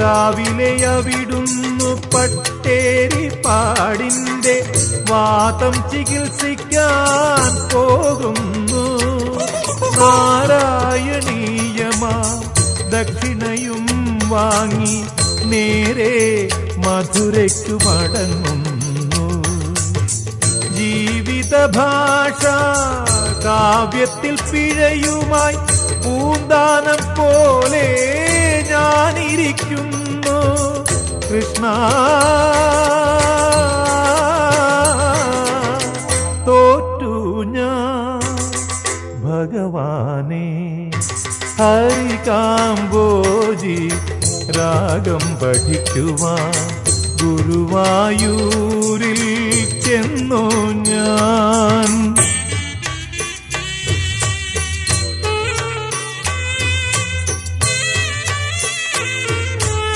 രാവിലെ അവിടുന്നു പട്ടേരിപ്പാടിന്റെ വാതം ചികിത്സിക്കാൻ പോകുന്നു. നാരായണീയമാ ദക്ഷിണയും വാങ്ങി നേരെ മധുരയ്ക്കു മടങ്ങുന്നു. ജീവിത ഭാഷ കാവ്യത്തിൽ പിഴയുമായി പൂന്താനം പോലെ ഞാനിരിക്കുന്നു. കൃഷ്ണ തോറ്റു ഞാൻ ഭഗവാനെ. ഹരികാംബോജി രാഗം പഠിക്കുവാൻ ഗുരുവായൂരിൽ ചെന്നു ഞാൻ.